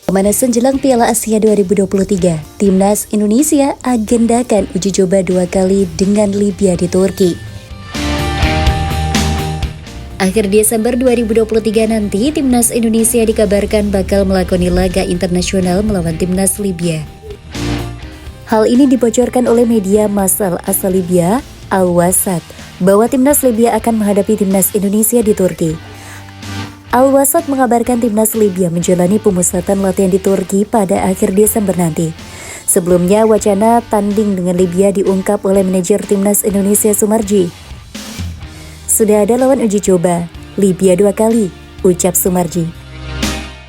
Pemanasan jelang Piala Asia 2023, Timnas Indonesia agendakan uji coba 2 kali dengan Libya di Turki. Akhir Desember 2023 nanti, Timnas Indonesia dikabarkan bakal melakoni laga internasional melawan Timnas Libya. Hal ini dibocorkan oleh media massal asal Libya, Al-Wasat, bahwa Timnas Libya akan menghadapi Timnas Indonesia di Turki. Al-Wasat mengabarkan Timnas Libya menjalani pemusatan latihan di Turki pada akhir Desember nanti. Sebelumnya, wacana tanding dengan Libya diungkap oleh manajer Timnas Indonesia Sumarji. Sudah ada lawan uji coba, Libya 2 kali, ucap Sumarji.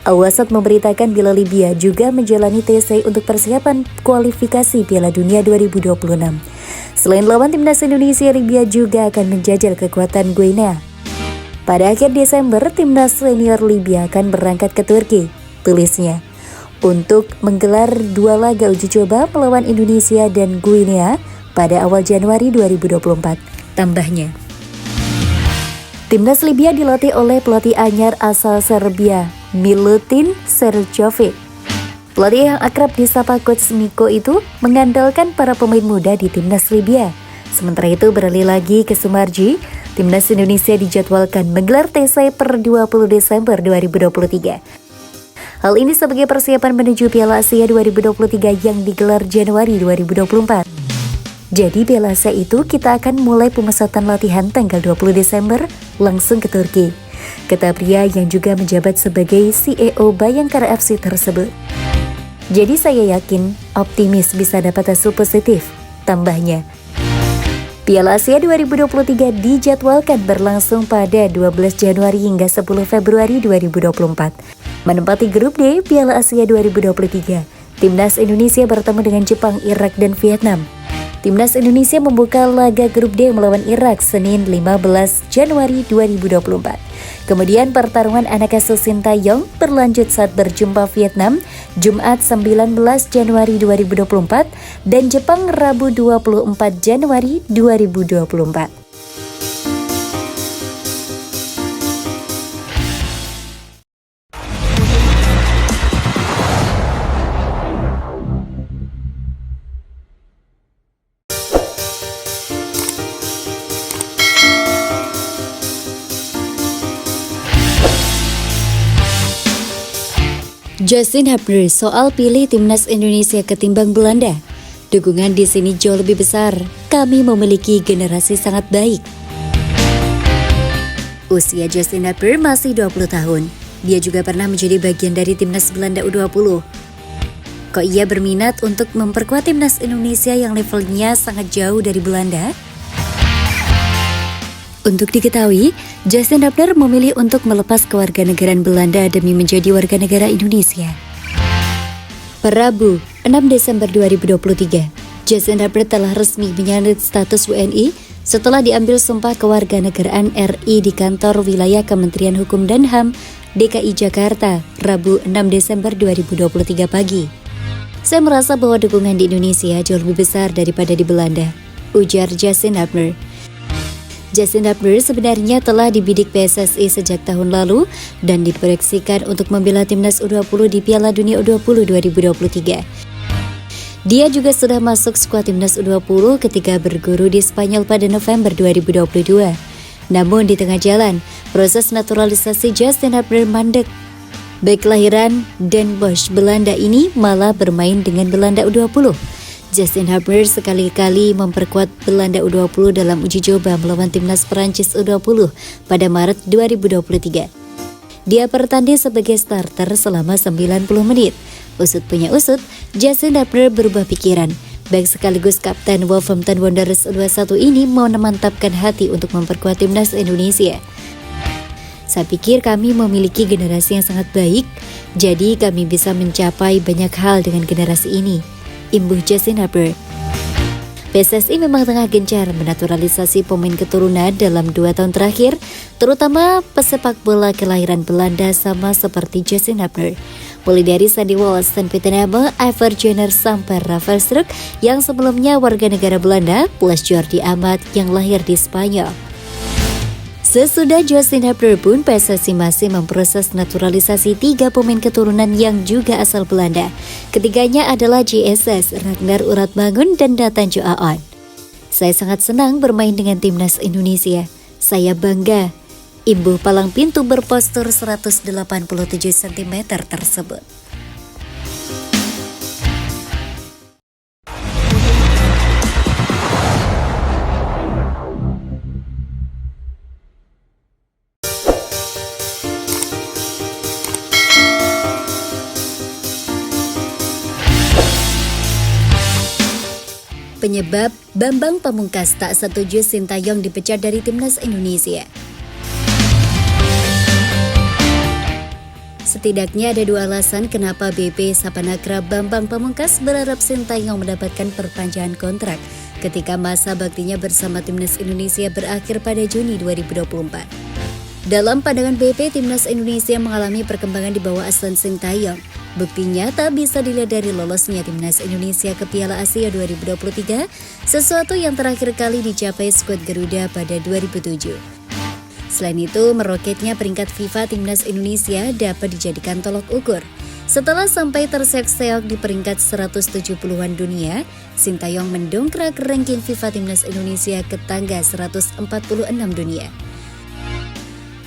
Al-Wasat memberitakan bila Libya juga menjalani TC untuk persiapan kualifikasi Piala Dunia 2026. Selain lawan Timnas Indonesia, Libya juga akan menjajal kekuatan Guinea. Pada akhir Desember, Timnas senior Libya akan berangkat ke Turki, tulisnya, untuk menggelar 2 laga uji coba melawan Indonesia dan Guinea pada awal Januari 2024, tambahnya. Timnas Libya dilatih oleh pelatih anyar asal Serbia, Milutin Serjovic. Pelatih yang akrab disapa Coach Miko itu mengandalkan para pemain muda di Timnas Libya. Sementara itu beralih lagi ke Sumarji, Timnas Indonesia dijadwalkan menggelar TC per 20 Desember 2023. Hal ini sebagai persiapan menuju Piala Asia 2023 yang digelar Januari 2024. Jadi Piala Asia itu kita akan mulai pemusatan latihan tanggal 20 Desember langsung ke Turki, kata pria yang juga menjabat sebagai CEO Bayangkara FC tersebut. Jadi saya yakin, optimis bisa dapat hasil positif, tambahnya. Piala Asia 2023 dijadwalkan berlangsung pada 12 Januari hingga 10 Februari 2024. Menempati grup D Piala Asia 2023, Timnas Indonesia bertemu dengan Jepang, Irak, dan Vietnam. Timnas Indonesia membuka laga grup D melawan Irak Senin 15 Januari 2024. Kemudian pertarungan anak asuh Sintayong berlanjut saat berjumpa Vietnam Jumat 19 Januari 2024 dan Jepang Rabu 24 Januari 2024. Justin Hubner soal pilih Timnas Indonesia ketimbang Belanda. Dukungan di sini jauh lebih besar. Kami memiliki generasi sangat baik. Usia Justin Hubner masih 20 tahun. Dia juga pernah menjadi bagian dari Timnas Belanda U20. Kok ia berminat untuk memperkuat Timnas Indonesia yang levelnya sangat jauh dari Belanda? Untuk diketahui, Justin Hubner memilih untuk melepas kewarganegaraan Belanda demi menjadi warga negara Indonesia. Rabu, 6 Desember 2023, Justin Hubner telah resmi menyandang status WNI setelah diambil sumpah kewarganegaraan RI di kantor wilayah Kementerian Hukum dan HAM DKI Jakarta, Rabu 6 Desember 2023 pagi. Saya merasa bahwa dukungan di Indonesia jauh lebih besar daripada di Belanda, ujar Justin Hubner. Justin Hubner sebenarnya telah dibidik PSSI sejak tahun lalu dan diproyeksikan untuk membela Timnas U20 di Piala Dunia U20 2023. Dia juga sudah masuk skuad Timnas U20 ketika berguru di Spanyol pada November 2022. Namun di tengah jalan, proses naturalisasi Justin Hubner mandek. Bek kelahiran Den Bosch, Belanda ini malah bermain dengan Belanda U20. Justin Hubner sekali-kali memperkuat Belanda U20 dalam uji coba melawan Timnas Perancis U20 pada Maret 2023. Dia bertanding sebagai starter selama 90 menit. Usut punya usut, Justin Hubner berubah pikiran. Bek sekaligus kapten Wolverhampton Wanderers U21 ini mau memantapkan hati untuk memperkuat Timnas Indonesia. Saya pikir kami memiliki generasi yang sangat baik, jadi kami bisa mencapai banyak hal dengan generasi ini, imbuh Justin Hubner. PSSI memang tengah gencar menaturalisasi pemain keturunan dalam 2 tahun terakhir, terutama pesepak bola kelahiran Belanda sama seperti Justin Hubner. Mulai dari Sandy Walsh, Stan Pittename, Ivar Jenner, sampai Rafael Struijk yang sebelumnya warga negara Belanda, plus Jordi Amat yang lahir di Spanyol. Sesudah Justin Hubner pun, PSSI masih memproses naturalisasi 3 pemain keturunan yang juga asal Belanda. Ketiganya adalah JSS, Ragnar Uratmangun, dan Nathan Joaon. Saya sangat senang bermain dengan timnas Indonesia. Saya bangga. Imbuh palang pintu berpostur 187 cm tersebut. Penyebab Bambang Pamungkas tak setuju Sintayong dipecat dari timnas Indonesia. Setidaknya ada 2 alasan kenapa BP Sapanagra Bambang Pamungkas berharap Sintayong mendapatkan perpanjangan kontrak ketika masa baktinya bersama timnas Indonesia berakhir pada Juni 2024. Dalam pandangan BP, timnas Indonesia mengalami perkembangan di bawah asuhan Sintayong. Bukti nyata bisa dilihat dari lolosnya timnas Indonesia ke Piala Asia 2023, sesuatu yang terakhir kali dicapai skuad Garuda pada 2007. Selain itu, meroketnya peringkat FIFA timnas Indonesia dapat dijadikan tolok ukur. Setelah sampai terseok-seok di peringkat 170-an dunia, Sintayong mendongkrak ranking FIFA timnas Indonesia ke tangga 146 dunia.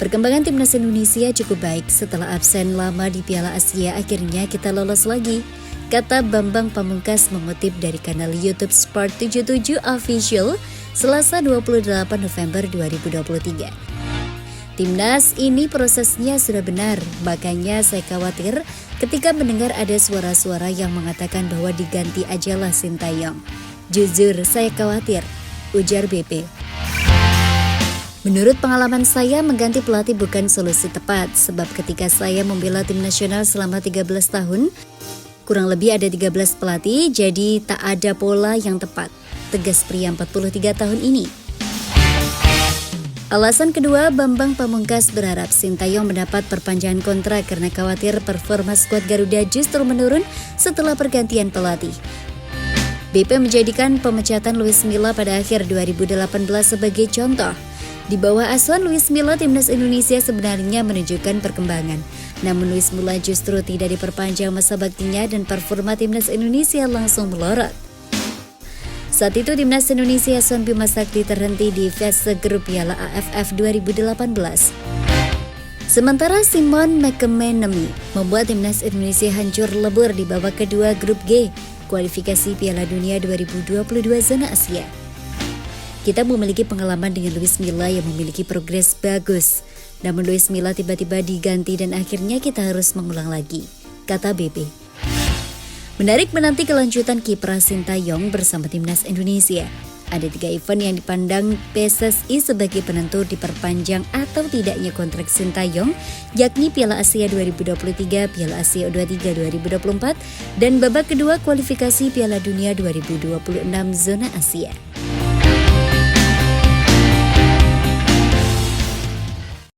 Perkembangan timnas Indonesia cukup baik setelah absen lama di Piala Asia, akhirnya kita lolos lagi, kata Bambang Pamungkas mengutip dari kanal YouTube Sport 77 Official Selasa 28 November 2023. Timnas ini prosesnya sudah benar, makanya saya khawatir ketika mendengar ada suara-suara yang mengatakan bahwa diganti ajalah Sintayong. Jujur saya khawatir, ujar BP. Menurut pengalaman saya, mengganti pelatih bukan solusi tepat, sebab ketika saya membela tim nasional selama 13 tahun, kurang lebih ada 13 pelatih, jadi tak ada pola yang tepat, tegas pria 43 tahun ini. Alasan kedua, Bambang Pamungkas berharap Sintayong mendapat perpanjangan kontrak karena khawatir performa skuad Garuda justru menurun setelah pergantian pelatih. BP menjadikan pemecatan Luis Milla pada akhir 2018 sebagai contoh. Di bawah asuhan Luis Milla, timnas Indonesia sebenarnya menunjukkan perkembangan. Namun Luis Milla justru tidak diperpanjang masa baktinya dan performa timnas Indonesia langsung melorot. Saat itu timnas Indonesia asuhan Bima Sakti terhenti di fase grup Piala AFF 2018. Sementara Simon McManamy membuat timnas Indonesia hancur lebur di babak kedua grup G, kualifikasi Piala Dunia 2022 zona Asia. Kita memiliki pengalaman dengan Luis Milla yang memiliki progres bagus. Namun Luis Milla tiba-tiba diganti dan akhirnya kita harus mengulang lagi, kata BP. Menarik menanti kelanjutan kiprah Sintayong bersama timnas Indonesia. Ada 3 event yang dipandang PSSI sebagai penentu diperpanjang atau tidaknya kontrak Sintayong, yakni Piala Asia 2023, Piala Asia U23 2024, dan babak kedua kualifikasi Piala Dunia 2026 zona Asia.